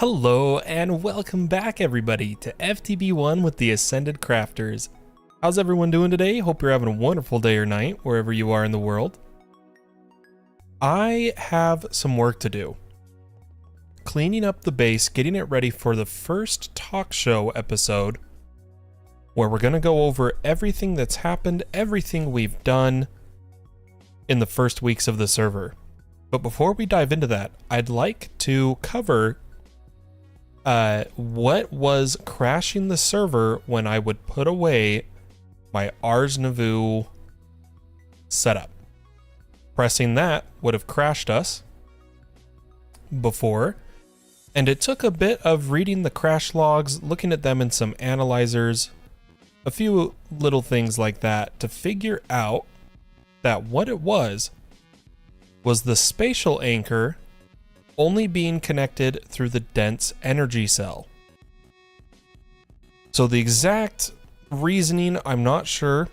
Hello and welcome back everybody to FTB1 with the Ascended Crafters. How's everyone doing today? Hope you're having a wonderful day or night wherever you are in the world. I have some work to do. Cleaning up the base, getting it ready for the first talk show episode where we're going to go over everything that's happened, everything we've done in the first weeks of the server. But before we dive into that, I'd like to cover what was crashing the server when I would put away my Ars Nouveau setup. Pressing that would have crashed us before, and it took a bit of reading the crash logs, looking at them in some analyzers, a few little things like that to figure out that what it was the spatial anchor only being connected through the dense energy cell. So the exact reasoning, I'm not sure,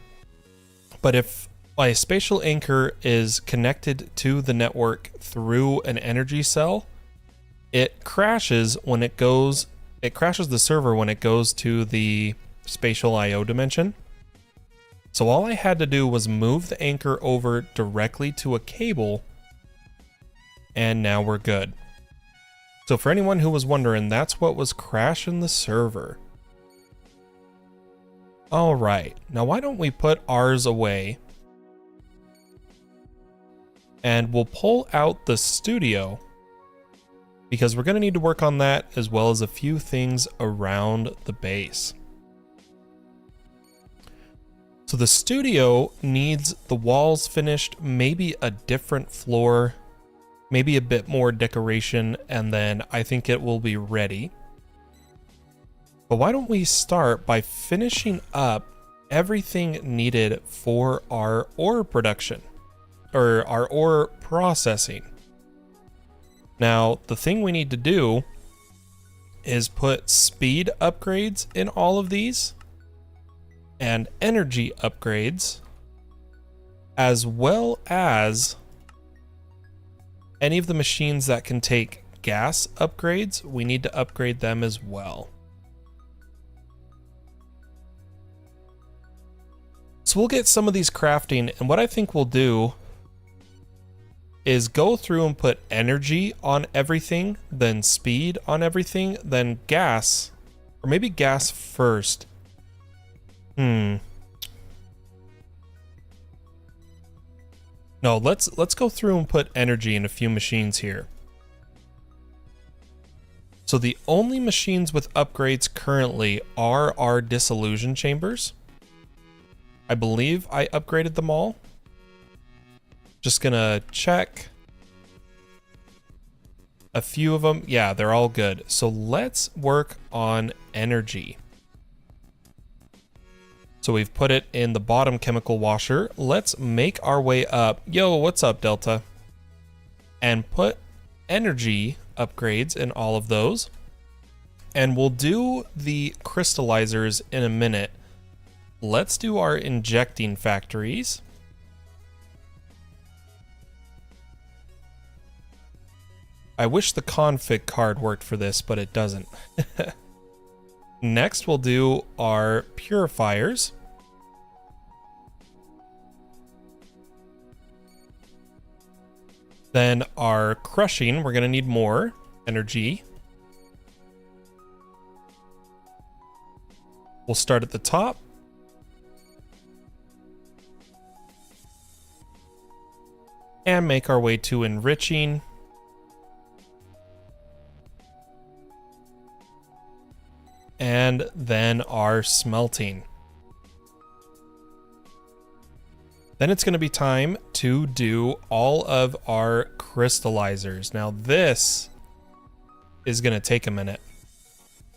but if my spatial anchor is connected to the network through an energy cell, it crashes when it crashes the server when it goes to the spatial IO dimension. So all I had to do was move the anchor over directly to a cable, and now we're good. So for anyone who was wondering, that's what was crashing the server. All right, now why don't we put ours away and we'll pull out the studio because we're going to need to work on that as well as a few things around the base. So the studio needs the walls finished, maybe a different floor, maybe a bit more decoration, and then I think it will be ready. But why don't we start by finishing up everything needed for our ore production, or our ore processing. Now, the thing we need to do is put speed upgrades in all of these, and energy upgrades, as well as any of the machines that can take gas upgrades. We need to upgrade them as well. So we'll get some of these crafting, and what I think we'll do is go through and put energy on everything, then speed on everything, then gas, or maybe gas first. No, let's go through and put energy in a few machines here. So the only machines with upgrades currently are our dissolution chambers. I believe I upgraded them all. Just gonna check a few of them. Yeah, they're all good. So let's work on energy. So we've put it in the bottom chemical washer. Let's make our way up. Yo, what's up, Delta? And put energy upgrades in all of those. And we'll do the crystallizers in a minute. Let's do our injecting factories. I wish the config card worked for this, but it doesn't. Next, we'll do our purifiers. Then our crushing, we're going to need more energy. We'll start at the top. And make our way to enriching. And then our smelting. Then it's going to be time to do all of our crystallizers. Now this is going to take a minute.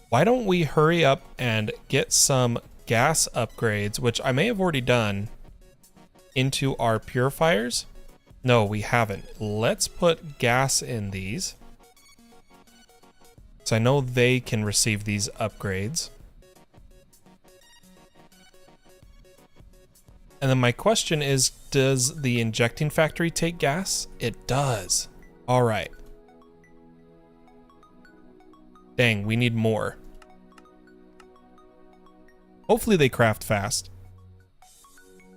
Why don't we hurry up and get some gas upgrades, which I may have already done, into our purifiers? No, we haven't. Let's put gas in these. So I know they can receive these upgrades. And then my question is, does the injecting factory take gas? It does. All right. Dang, we need more. Hopefully they craft fast.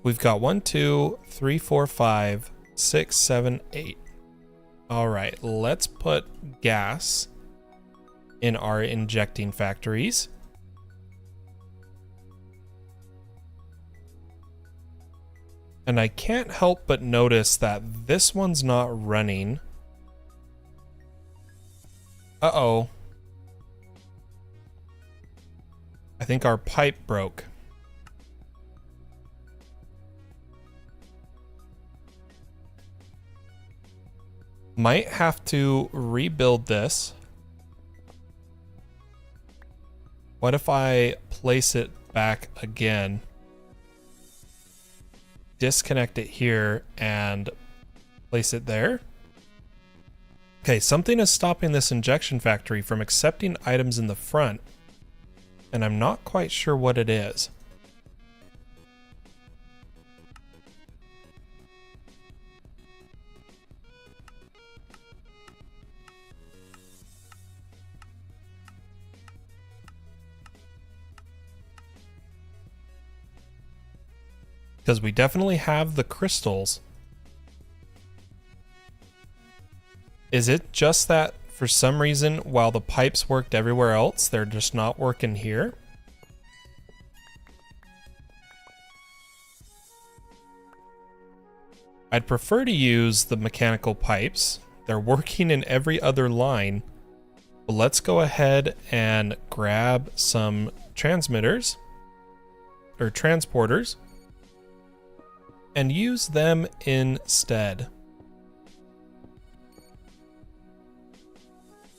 We've got 1, 2, 3, 4, 5, 6, 7, 8. All right, let's put gas in our injecting factories. And I can't help but notice that this one's not running. Uh-oh. I think our pipe broke. Might have to rebuild this. What if I place it back again? Disconnect it here and place it there. Okay, something is stopping this injection factory from accepting items in the front, and I'm not quite sure what it is. Because we definitely have the crystals. Is it just that for some reason, while the pipes worked everywhere else, they're just not working here? I'd prefer to use the mechanical pipes. They're working in every other line. But let's go ahead and grab some transmitters or transporters and use them instead.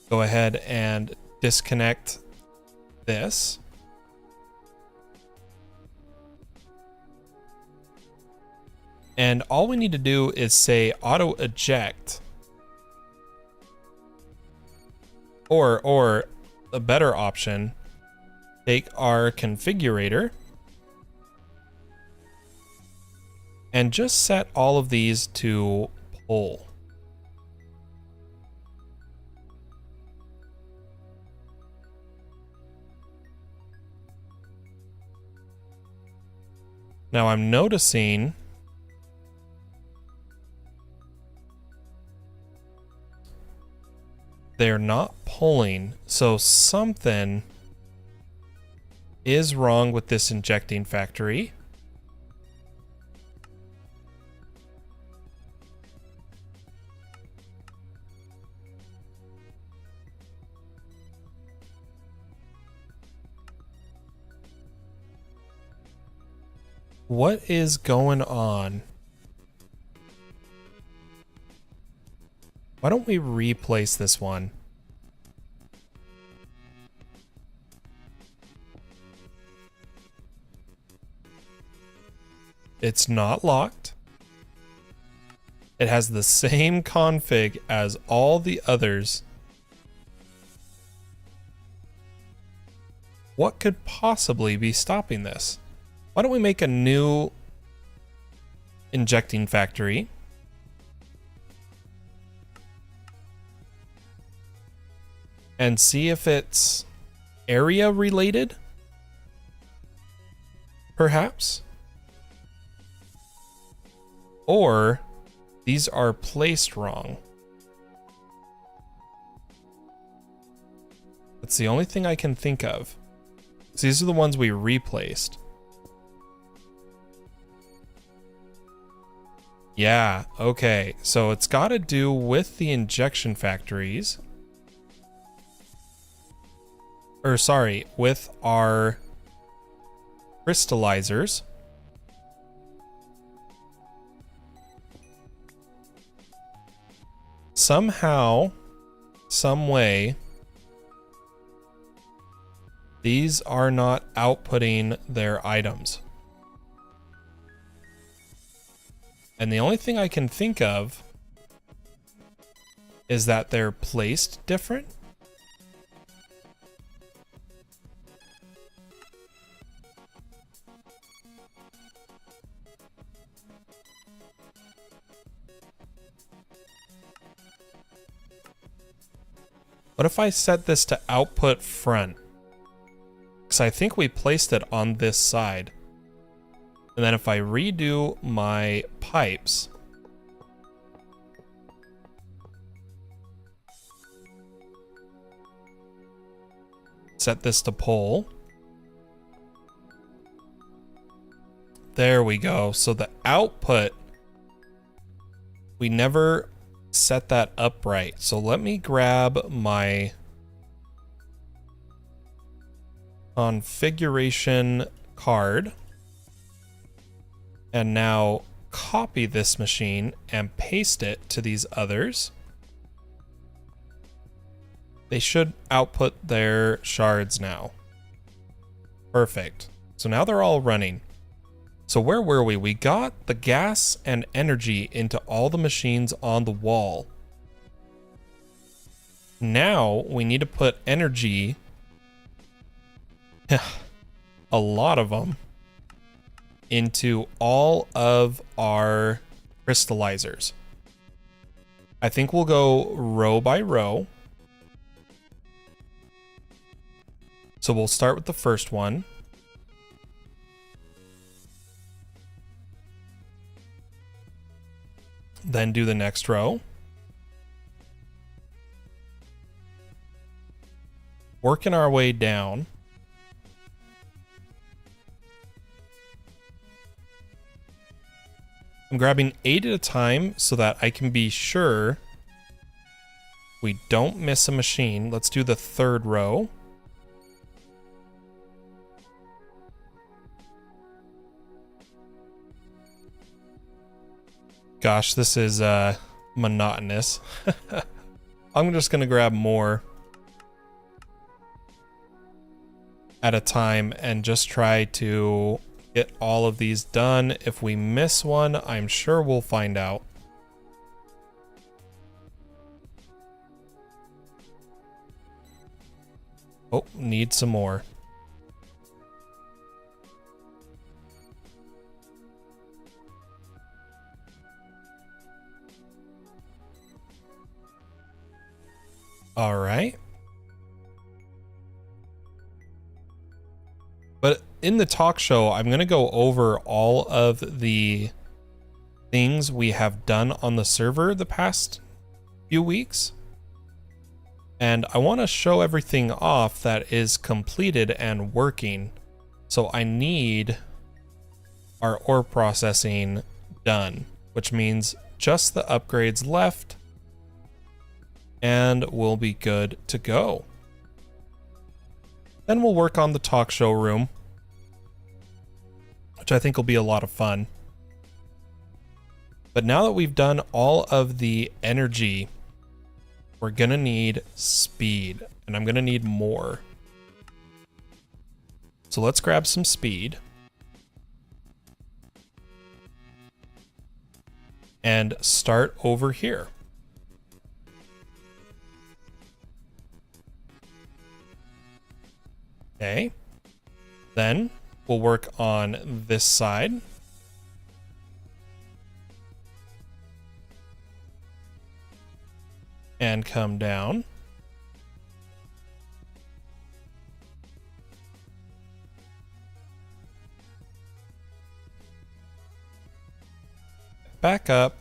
Go ahead and disconnect this. And all we need to do is say auto eject. Or a better option, take our configurator and just set all of these to pull. Now I'm noticing they're not pulling, so something is wrong with this injecting factory. What is going on? Why don't we replace this one? It's not locked. It has the same config as all the others. What could possibly be stopping this? Why don't we make a new injecting factory? And see if it's area related? Perhaps? Or these are placed wrong. That's the only thing I can think of. So these are the ones we replaced. Yeah, okay. So it's got to do with the injection factories. Or sorry, with our crystallizers. Somehow, some way, these are not outputting their items. And the only thing I can think of is that they're placed different. What if I set this to output front? Because I think we placed it on this side. And then if I redo my pipes, set this to pole. There we go. So the output, we never set that up right. So let me grab my configuration card and now copy this machine and paste it to these others. They should output their shards now. Perfect. So now they're all running. So where were we? We got the gas and energy into all the machines on the wall. Now we need to put energy, a lot of them, into all of our crystallizers. I think we'll go row by row. So we'll start with the first one. Then do the next row. Working our way down. I'm grabbing 8 at a time so that I can be sure we don't miss a machine. Let's do the third row. Gosh, this is monotonous. I'm just gonna grab more at a time and just try to get all of these done. If we miss one, I'm sure we'll find out. Oh, need some more. All right. But in the talk show, I'm going to go over all of the things we have done on the server the past few weeks. And I want to show everything off that is completed and working. So I need our ore processing done, which means just the upgrades left. And we'll be good to go. Then we'll work on the talk show room, which I think will be a lot of fun. But now that we've done all of the energy, we're gonna need speed, and I'm gonna need more. So let's grab some speed. And start over here. Okay, then we'll work on this side. And come down. Back up.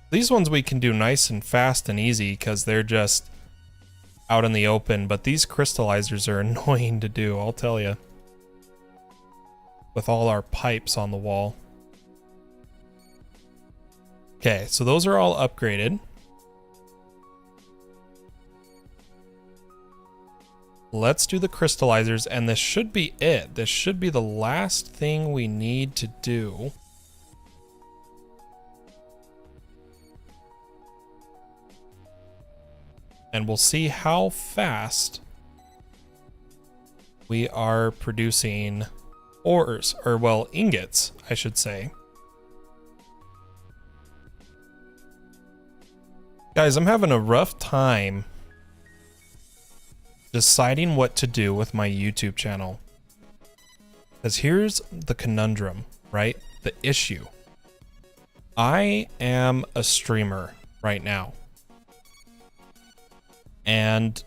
These ones we can do nice and fast and easy because they're just out in the open, but these crystallizers are annoying to do, I'll tell you. With all our pipes on the wall. Okay, so those are all upgraded. Let's do the crystallizers, and this should be it. This should be the last thing we need to do. And we'll see how fast we are producing ores, or well, ingots, I should say. Guys, I'm having a rough time deciding what to do with my YouTube channel. Because here's the conundrum, right? The issue. I am a streamer right now. And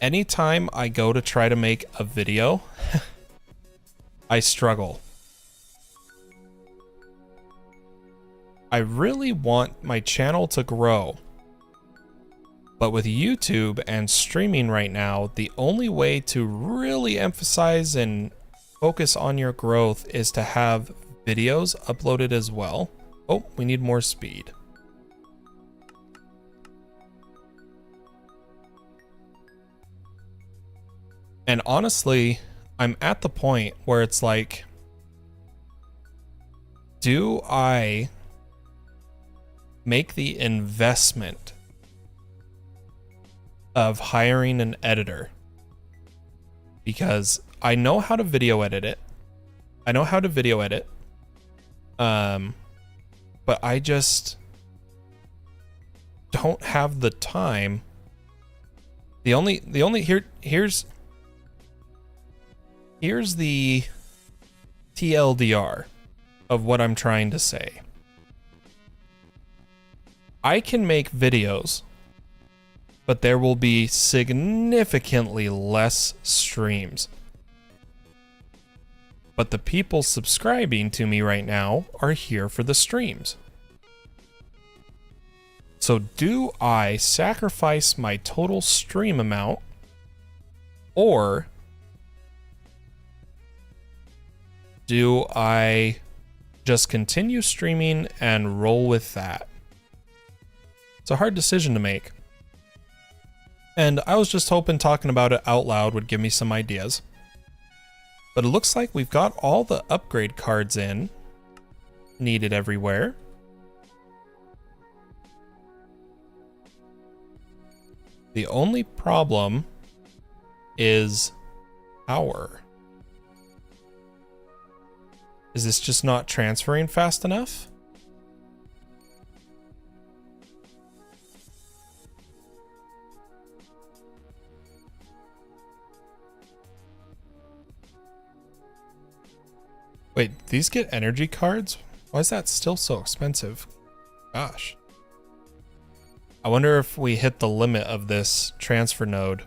Anytime I go to try to make a video, I struggle. I really want my channel to grow. But with YouTube and streaming right now, the only way to really emphasize and focus on your growth is to have videos uploaded as well. Oh, we need more speed. And honestly, I'm at the point where it's like, do I make the investment of hiring an editor? Because I know how to video edit it. I know how to video edit. But I just don't have the time. Here's the TLDR of what I'm trying to say. I can make videos, but there will be significantly less streams. But the people subscribing to me right now are here for the streams. So do I sacrifice my total stream amount, or do I just continue streaming and roll with that? It's a hard decision to make. And I was just hoping talking about it out loud would give me some ideas. But it looks like we've got all the upgrade cards in, needed everywhere. The only problem is power. Is this just not transferring fast enough? Wait, these get energy cards? Why is that still so expensive? Gosh. I wonder if we hit the limit of this transfer node.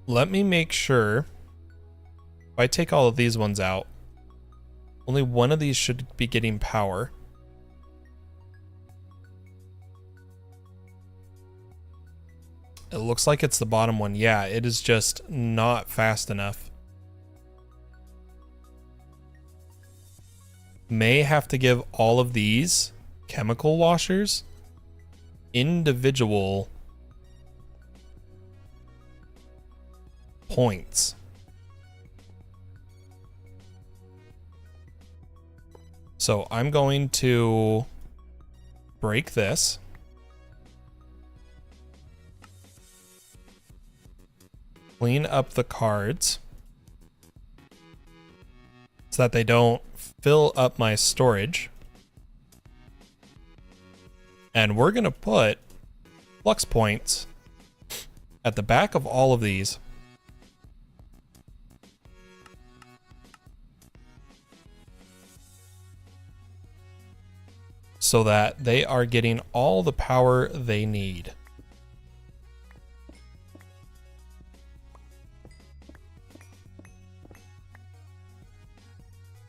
Let me make sure. If I take all of these ones out, only one of these should be getting power. It looks like it's the bottom one. Yeah, it is just not fast enough. May have to give all of these chemical washers individual points. So I'm going to break this. Clean up the cards so that they don't fill up my storage. And we're going to put flux points at the back of all of these. So that they are getting all the power they need.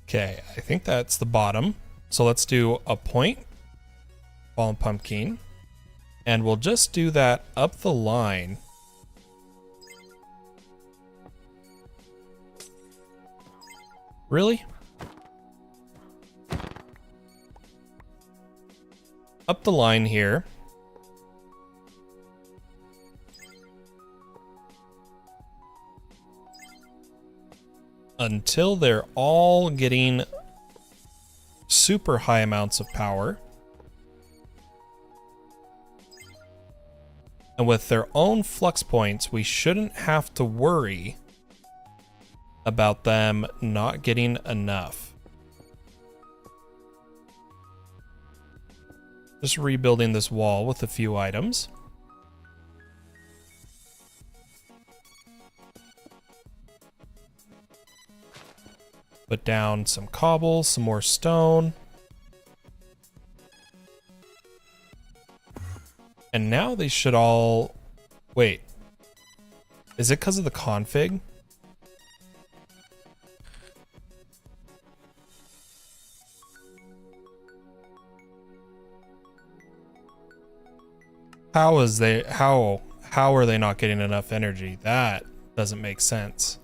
Okay, I think that's the bottom. So let's do a point, fallen pumpkin, and we'll just do that up the line. Really? Up the line here. Until they're all getting super high amounts of power. And with their own flux points, we shouldn't have to worry about them not getting enough. Just rebuilding this wall with a few items. Put down some cobble, some more stone. And now they should all... Wait. Is it because of the config? How are they not getting enough energy? That doesn't make sense.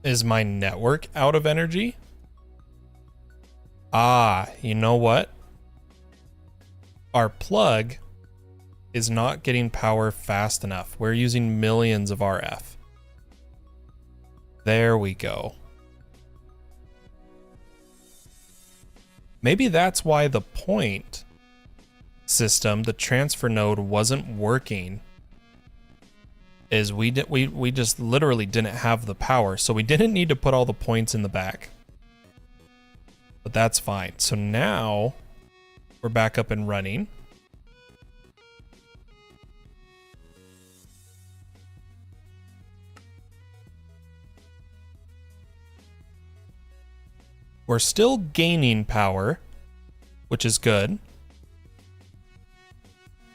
Is my network out of energy? Ah, you know what? Our plug is not getting power fast enough. We're using millions of RF. There we go. Maybe that's why the point system, the transfer node, wasn't working. Is we just literally didn't have the power, so we didn't need to put all the points in the back. But that's fine. So now we're back up and running. We're still gaining power, which is good.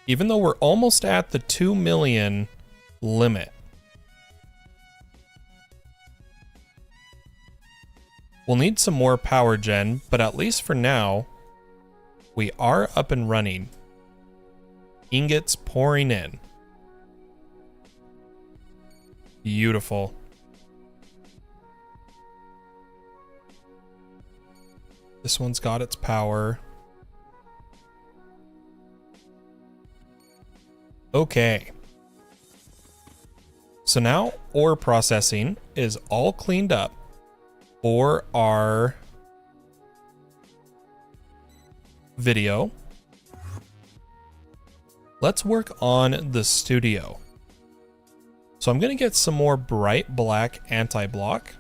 Even though we're almost at the 2 million limit. We'll need some more power gen, but at least for now, we are up and running. Ingots pouring in. Beautiful. This one's got its power. Okay. So now ore processing is all cleaned up for our video. Let's work on the studio. So I'm going to get some more bright black anti-block.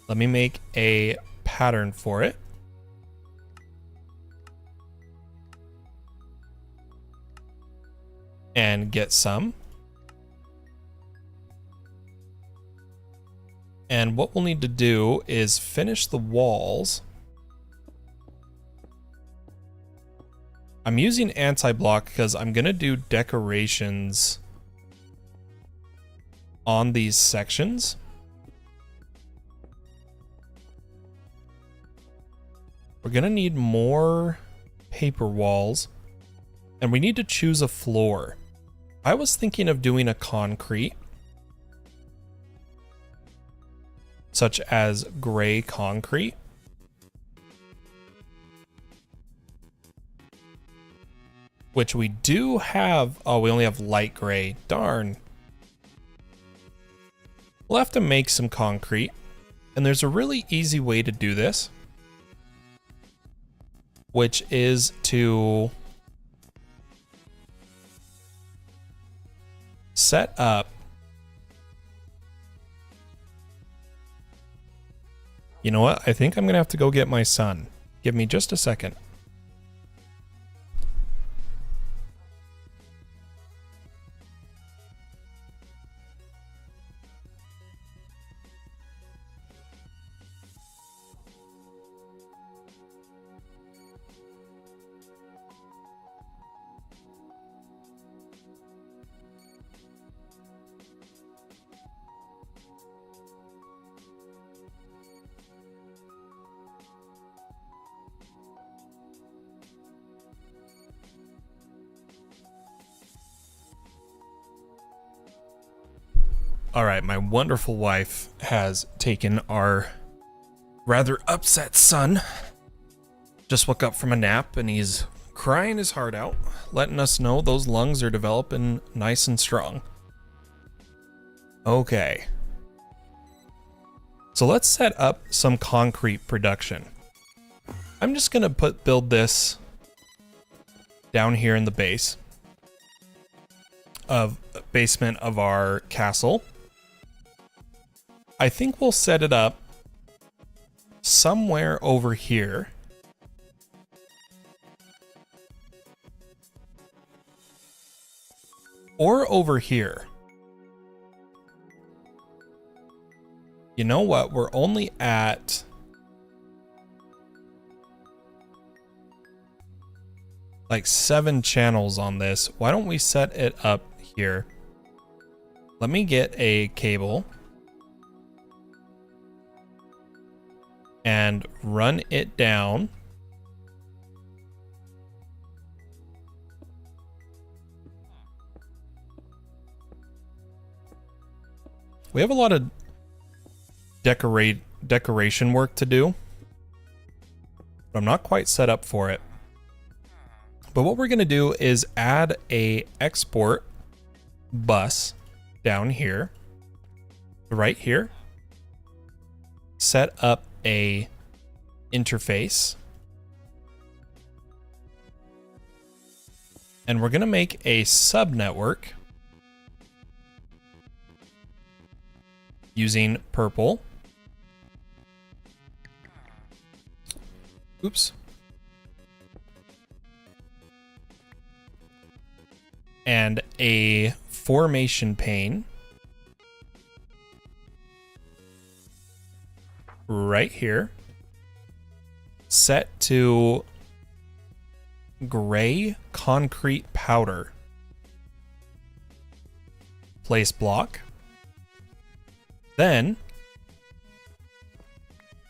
Let me make a pattern for it. And get some. And what we'll need to do is finish the walls. I'm using anti-block because I'm going to do decorations on these sections. We're going to need more paper walls. And we need to choose a floor. I was thinking of doing a concrete, such as gray concrete. Which we do have. Oh, we only have light gray. Darn. We'll have to make some concrete. And there's a really easy way to do this, which is to set up. You know what? I think I'm gonna have to go get my son. Give me just a second. All right, my wonderful wife has taken our rather upset son. Just woke up from a nap and he's crying his heart out, letting us know those lungs are developing nice and strong. Okay. So let's set up some concrete production. I'm just gonna build this down here in the basement of our castle. I think we'll set it up somewhere over here. Or over here. You know what? We're only at... like 7 channels on this. Why don't we set it up here? Let me get a cable and run it down. We have a lot of decoration work to do, but I'm not quite set up for it. But what we're going to do is add a export bus down here, right here. Set up a interface. And we're going to make a subnetwork using purple. Oops. And a formation pane right here, set to gray concrete powder. Place block. Then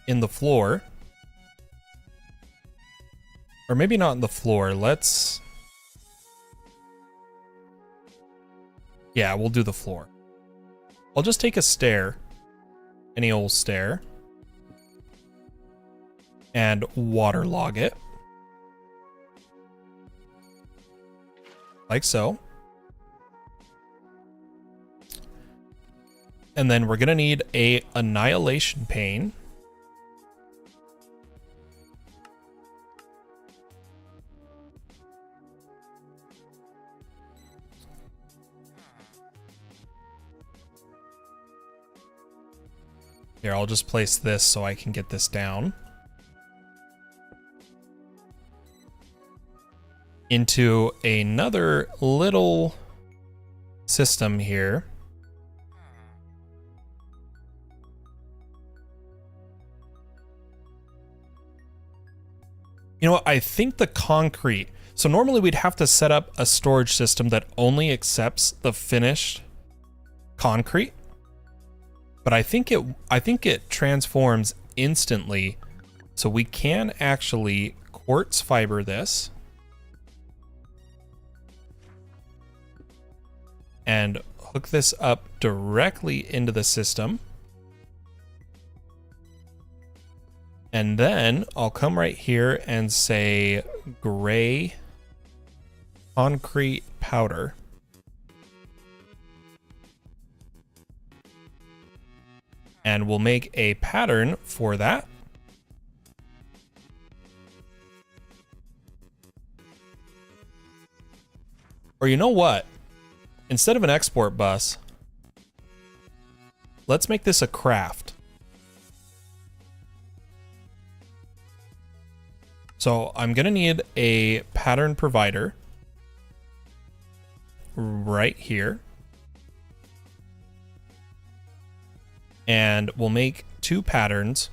in the floor, or maybe not in the floor, yeah, we'll do the floor. I'll just take a stair, any old stair, and waterlog it. Like so. And then we're gonna need a annihilation pane. Here, I'll just place this so I can get this down. Into another little system here. You know what? I think the concrete. So normally we'd have to set up a storage system that only accepts the finished concrete. But I think it transforms instantly, so we can actually quartz fiber this and hook this up directly into the system. And then I'll come right here and say gray concrete powder. And we'll make a pattern for that. Or you know what? Instead of an export bus, let's make this a craft. So I'm gonna need a pattern provider right here. And we'll make 2 patterns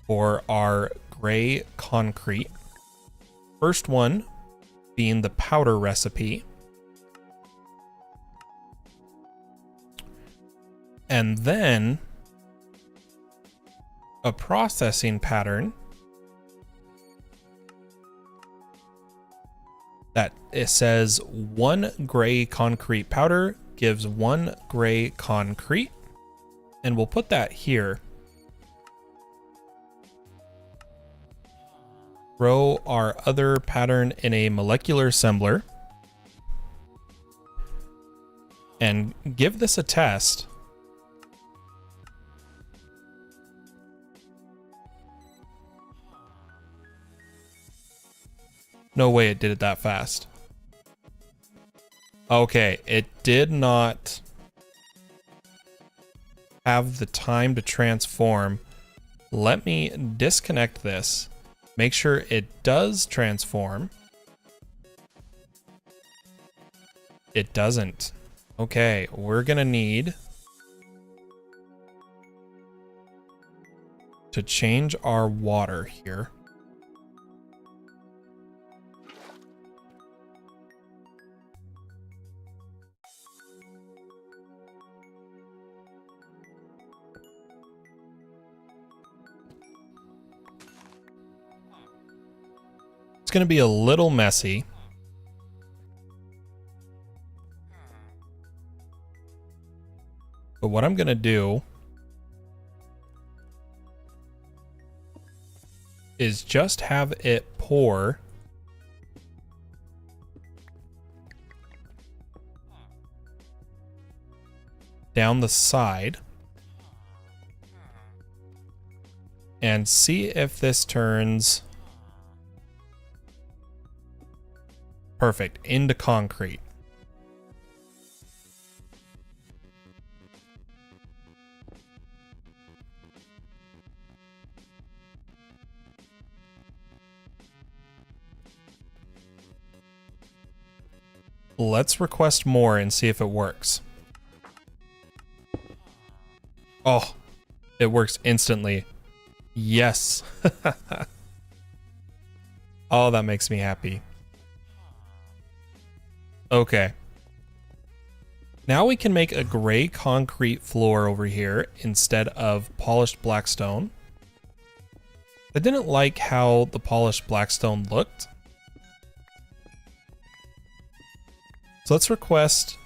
for our gray concrete. First one being the powder recipe. And then a processing pattern that it says 1 gray concrete powder gives 1 gray concrete, and we'll put that here. Throw our other pattern in a molecular assembler and give this a test. No way it did it that fast. Okay, it did not have the time to transform. Let me disconnect this. Make sure it does transform. It doesn't. Okay, we're gonna need to change our water here. It's gonna be a little messy. But what I'm gonna do is just have it pour down the side and see if this turns perfect into concrete. Let's request more and see if it works. Oh, it works instantly. Yes. Oh, that makes me happy. Okay. Now we can make a gray concrete floor over here instead of polished blackstone. I didn't like how the polished blackstone looked. So let's request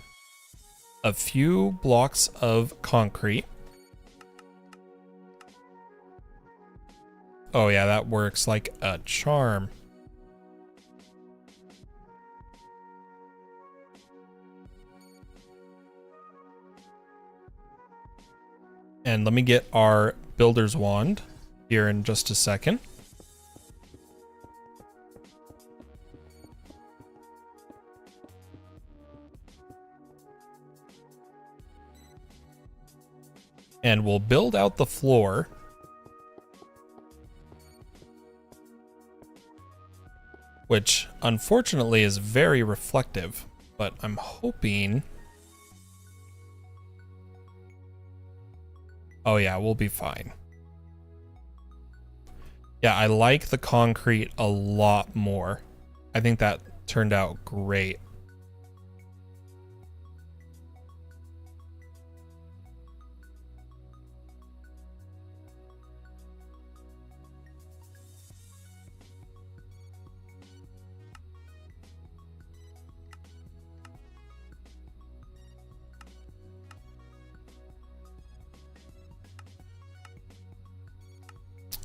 a few blocks of concrete. Oh yeah, that works like a charm. And let me get our builder's wand here in just a second. And we'll build out the floor. Which unfortunately is very reflective, but I'm hoping... Oh yeah, we'll be fine. Yeah, I like the concrete a lot more. I think that turned out great.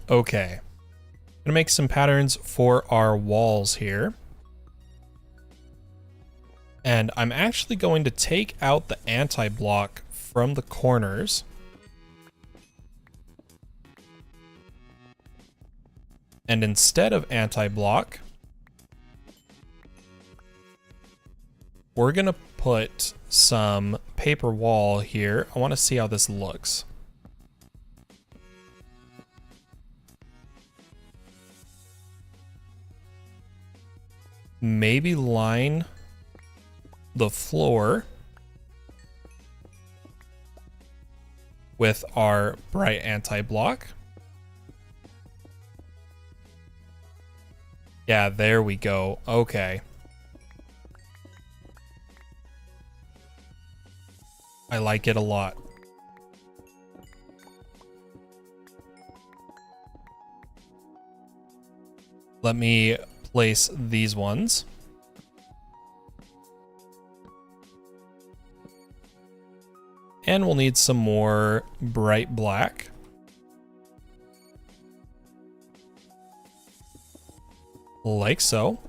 Okay, I'm gonna make some patterns for our walls here. And I'm actually going to take out the anti-block from the corners. And instead of anti-block, we're gonna put some paper wall here. I wanna see how this looks. Maybe line the floor with our bright anti-block. Yeah, there we go. Okay. I like it a lot. Let me place these ones. And we'll need some more bright black. Like so.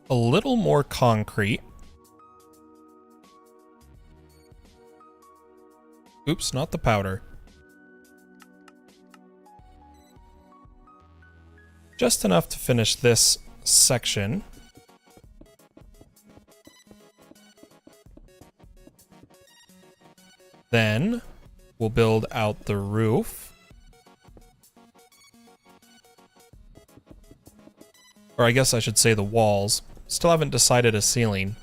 A little more concrete. Oops, not the powder. Just enough to finish this section. Then we'll build out the roof. Or I guess I should say the walls. Still haven't decided a ceiling.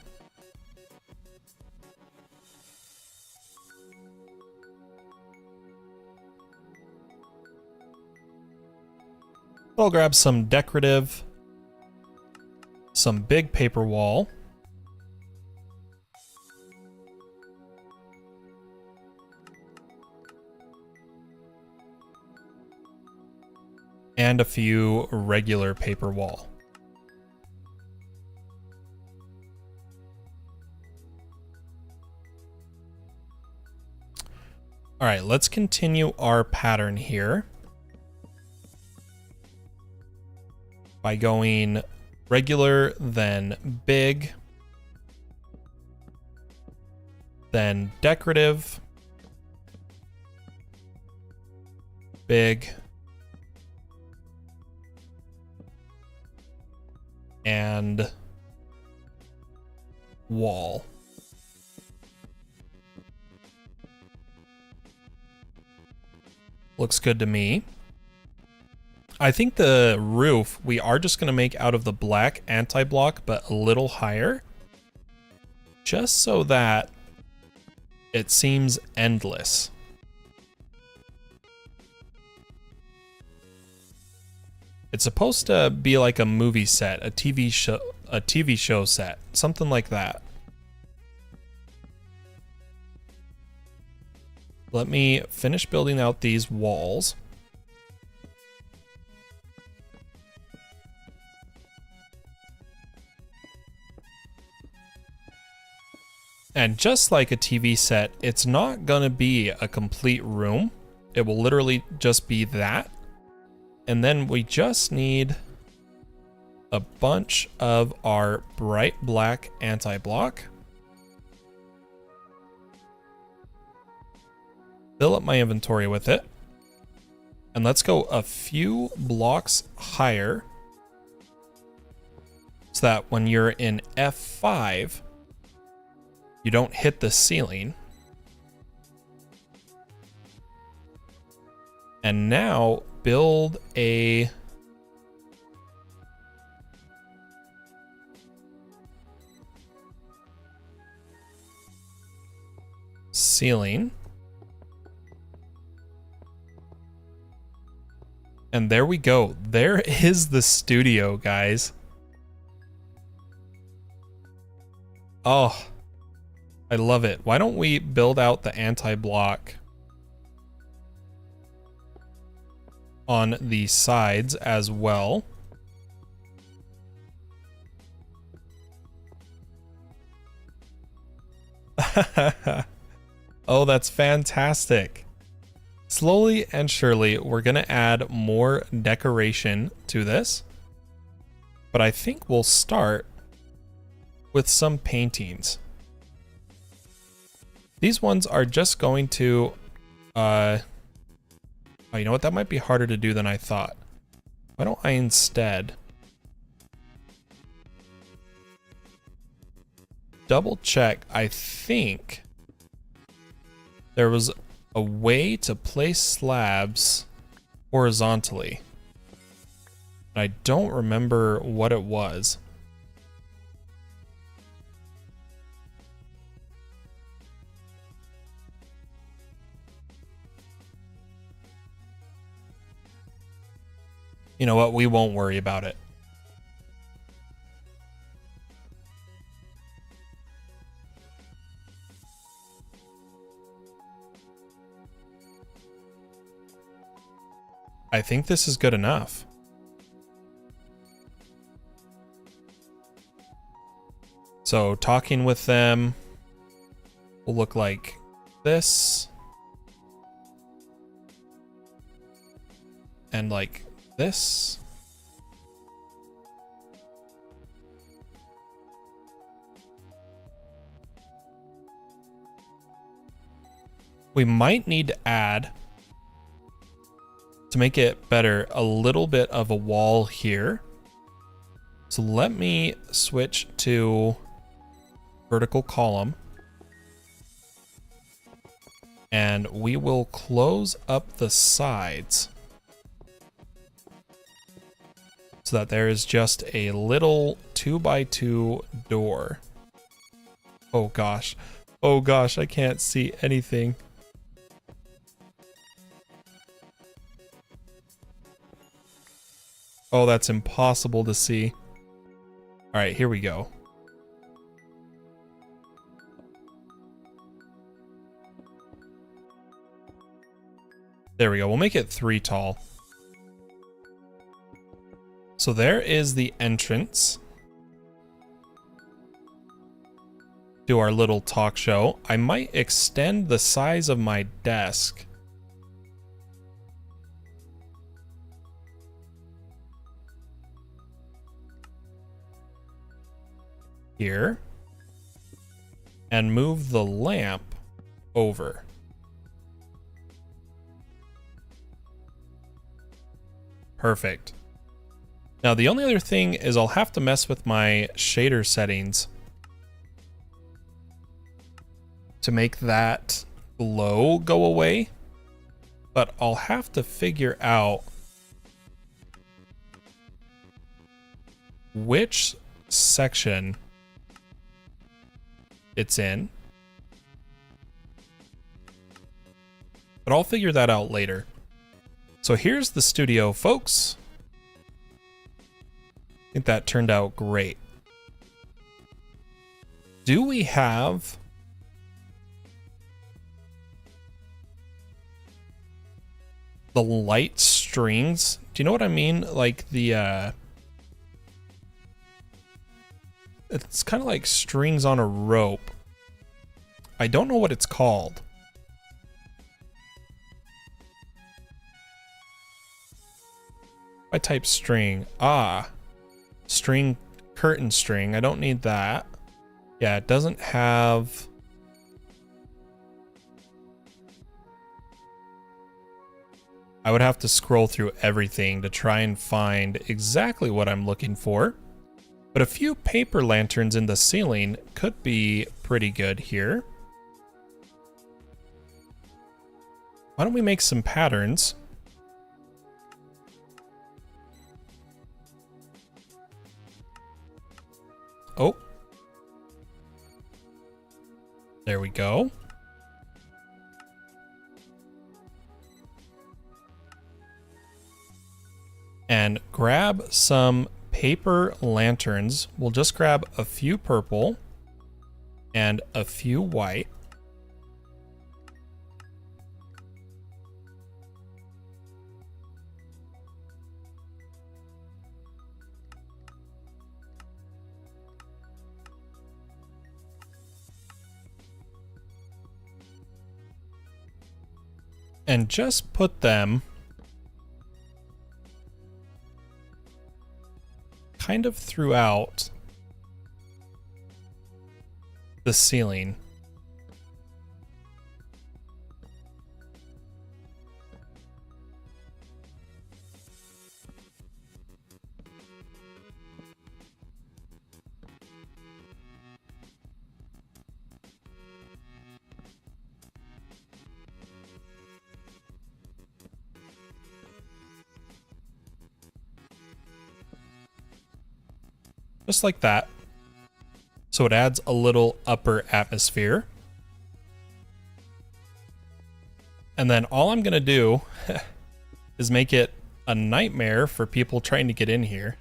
I'll grab some decorative, some big paper wall. And a few regular paper wall. All right, let's continue our pattern here by going regular, then big, then decorative, big, and wall. Looks good to me. I think the roof we are just going to make out of the black anti-block, but a little higher, just so that it seems endless. It's supposed to be like a movie set, a TV show set, something like that. Let me finish building out these walls. And just like a TV set, it's not gonna be a complete room. It will literally just be that. And then we just need a bunch of our bright black anti-block. Fill up my inventory with it. And let's go a few blocks higher so that when you're in F5, you don't hit the ceiling. And now build a ceiling. And there we go. There is the studio, guys. Oh, I love it. Why don't we build out the anti-block on the sides as well? Oh, that's fantastic. Slowly and surely, we're going to add more decoration to this. But I think we'll start with some paintings. These ones are just going to... oh, you know what? That might be harder to do than I thought. Why don't I instead double check? I think there was a way to place slabs horizontally. I don't remember what it was. You know what? We won't worry about it. I think this is good enough. So talking with them will look like this. And like this. We might need to add, to make it better, a little bit of a wall here. So let me switch to vertical column. And we will close up the sides so that there is just a little 2x2 door. Oh gosh. Oh gosh, I can't see anything. Oh, that's impossible to see. All right, here we go. There we go. We'll make it 3 tall. So there is the entrance to our little talk show. I might extend the size of my desk. Here. And move the lamp over. Perfect. Now the only other thing is I'll have to mess with my shader settings to make that glow go away, but I'll have to figure out which section it's in, but I'll figure that out later. So here's the studio, folks. I think that turned out great. Do we have the light strings? Do you know what I mean? Like the, it's kind of like strings on a rope. I don't know what it's called. I type string. String, curtain string. I don't need that. Yeah, it doesn't have. I would have to scroll through everything to try and find exactly what I'm looking for. But a few paper lanterns in the ceiling could be pretty good here. Why don't we make some patterns? Oh. There we go. And grab some paper lanterns. We'll just grab a few purple and a few white. And just put them kind of throughout the ceiling. Just like that. So it adds a little upper atmosphere. And then all I'm gonna do is make it a nightmare for people trying to get in here.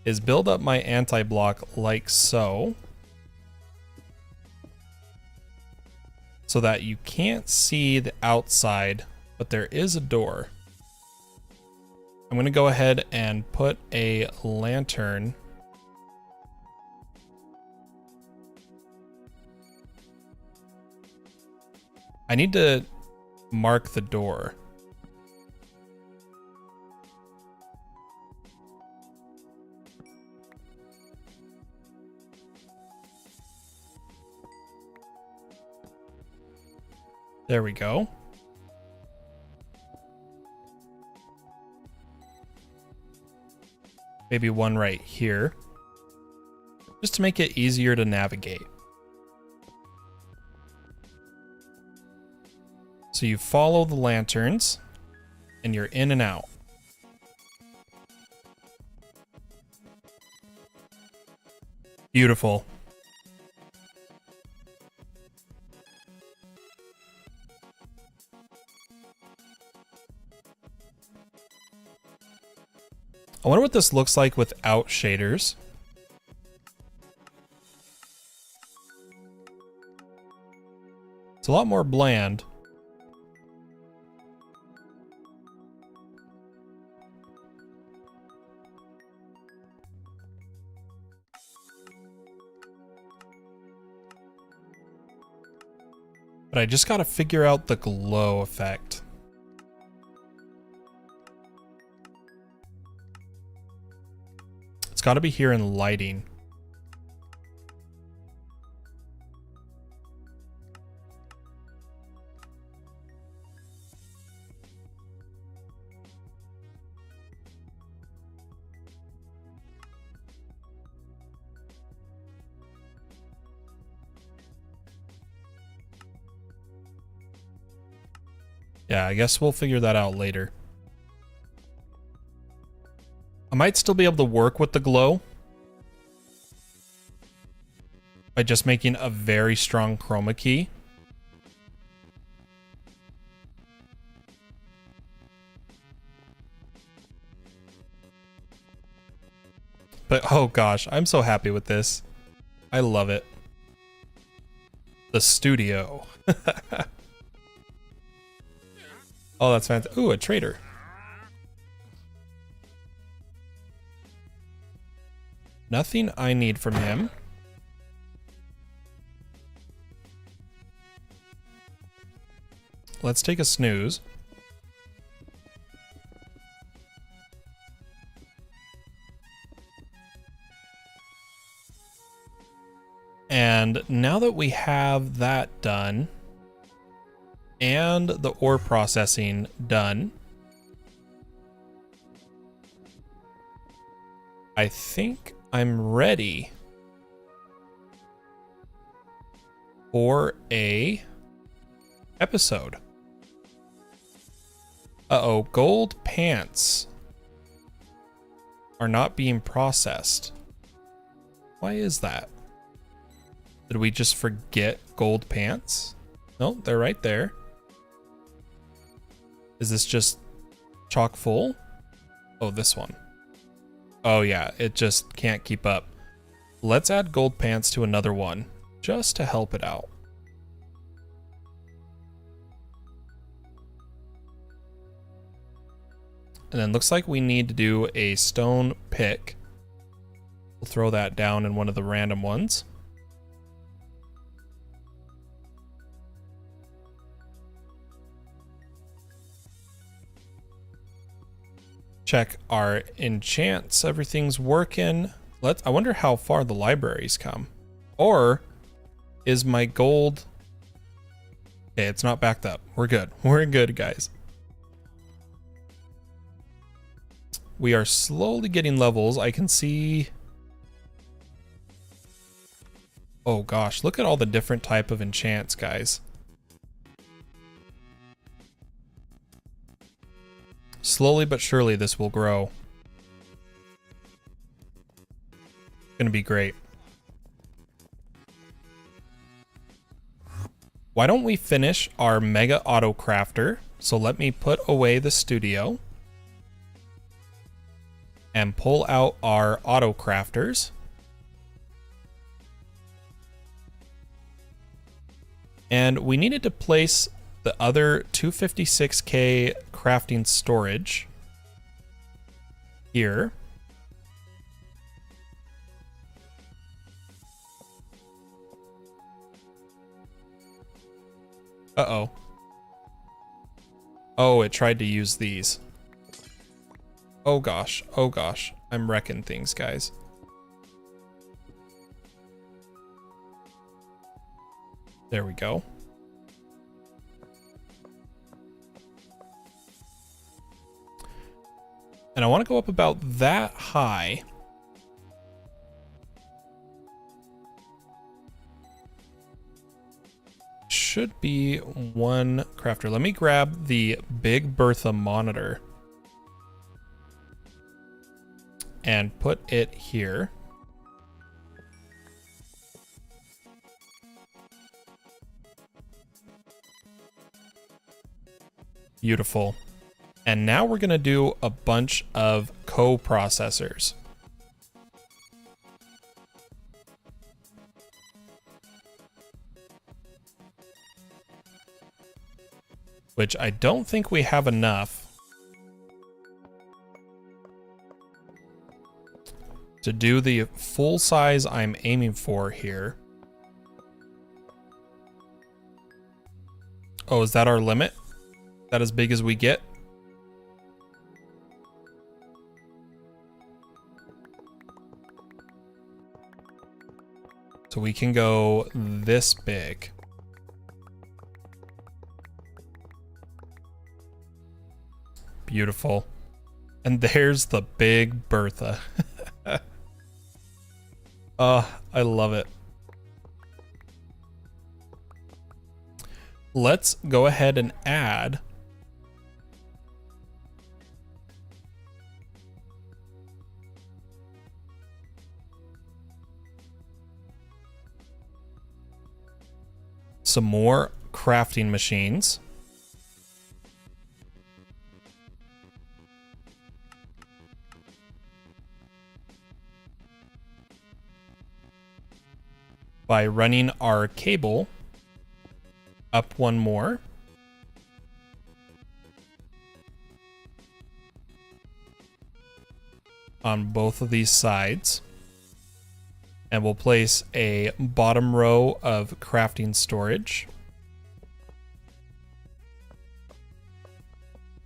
Is build up my anti-block like so. So that you can't see the outside, but there is a door. I'm going to go ahead and put a lantern I need to mark the door. There we go. Maybe one right here, just to make it easier to navigate. So you follow the lanterns and you're in and out. Beautiful. I wonder what this looks like without shaders. It's a lot more bland. But I just gotta figure out the glow effect. It's gotta be here in lighting. Yeah, I guess we'll figure that out later. I might still be able to work with the glow by just making a very strong chroma key. But oh gosh, I'm so happy with this. I love it. The studio. Oh, that's fantastic. Ooh, a trader. Nothing I need from him. Let's take a snooze. And now that we have that done, and the ore processing done, I think I'm ready for a episode. Uh-oh, gold pants are not being processed. Why is that? Did we just forget gold pants? No, they're right there. Is this just chock full? Oh, this one. Oh yeah, it just can't keep up. Let's add gold pants to another one, just to help it out. And then looks like we need to do a stone pick. We'll throw that down in one of the random ones. Check our enchants. Everything's working. I wonder how far the libraries come. Or is my gold... Okay, it's not backed up. We're good. We're good, guys. We are slowly getting levels. I can see... Oh gosh, look at all the different type of enchants, guys. Slowly but surely this will grow. Gonna be great. Why don't we finish our mega auto crafter? So let me put away the studio and pull out our auto crafters. And we needed to place the other 256K crafting storage here. Uh-oh. Oh, it tried to use these. Oh gosh, oh gosh. I'm wrecking things, guys. There we go. I want to go up about that high. Should be one crafter. Let me grab the Big Bertha monitor and put it here. Beautiful. And now we're going to do a bunch of coprocessors. Which I don't think we have enough to do the full size I'm aiming for here. Oh, is that our limit? Is that as big as we get? So we can go this big. Beautiful. And there's the Big Bertha. I love it. Let's go ahead and add some more crafting machines. By running our cable up one more. On both of these sides. And we'll place a bottom row of crafting storage.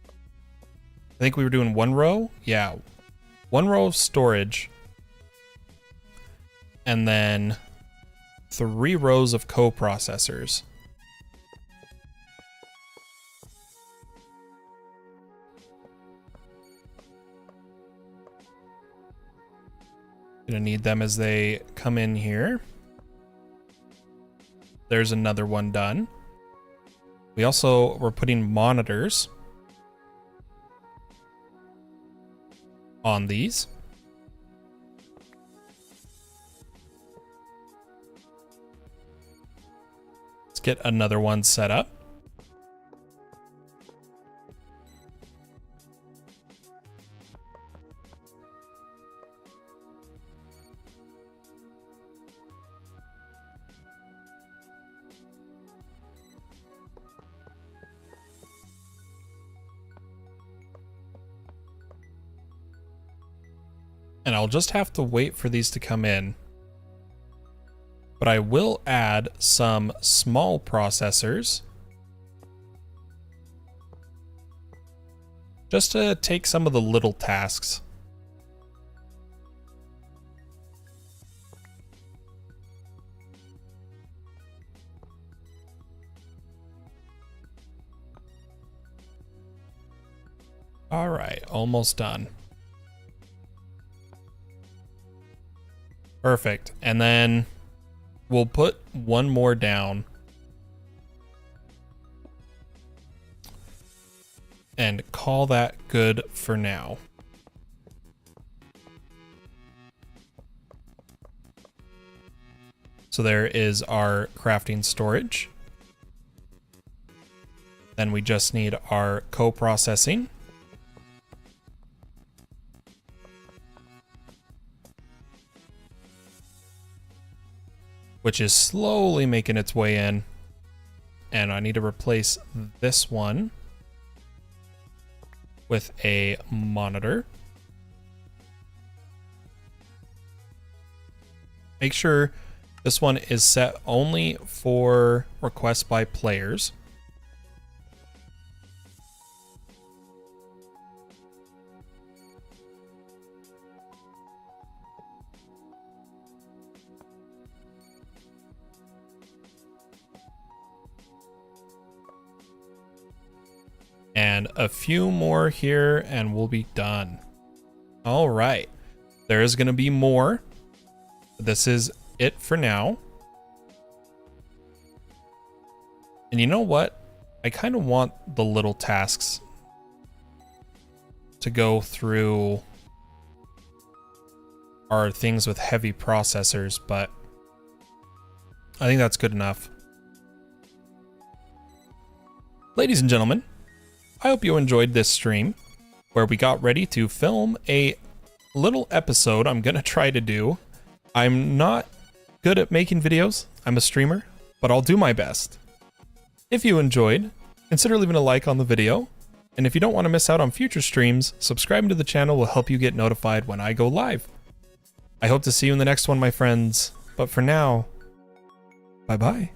I think we were doing one row. Yeah, one row of storage. And then 3 rows of coprocessors. Gonna need them as they come in here. There's another one done. We're putting monitors on these. Let's get another one set up. And I'll just have to wait for these to come in. But I will add some small processors just to take some of the little tasks. All right, almost done. Perfect. And then we'll put one more down. And call that good for now. So there is our crafting storage. Then we just need our coprocessing. Which is slowly making its way in. And I need to replace this one with a monitor. Make sure this one is set only for requests by players. And a few more here and we'll be done. All right. There is going to be more. This is it for now. And you know what? I kind of want the little tasks to go through our things with heavy processors, but I think that's good enough. Ladies and gentlemen, I hope you enjoyed this stream where we got ready to film a little episode I'm gonna try to do. I'm not good at making videos. I'm a streamer, but I'll do my best. If you enjoyed, consider leaving a like on the video. And if you don't want to miss out on future streams, subscribing to the channel will help you get notified when I go live. I hope to see you in the next one, my friends. But for now, bye-bye.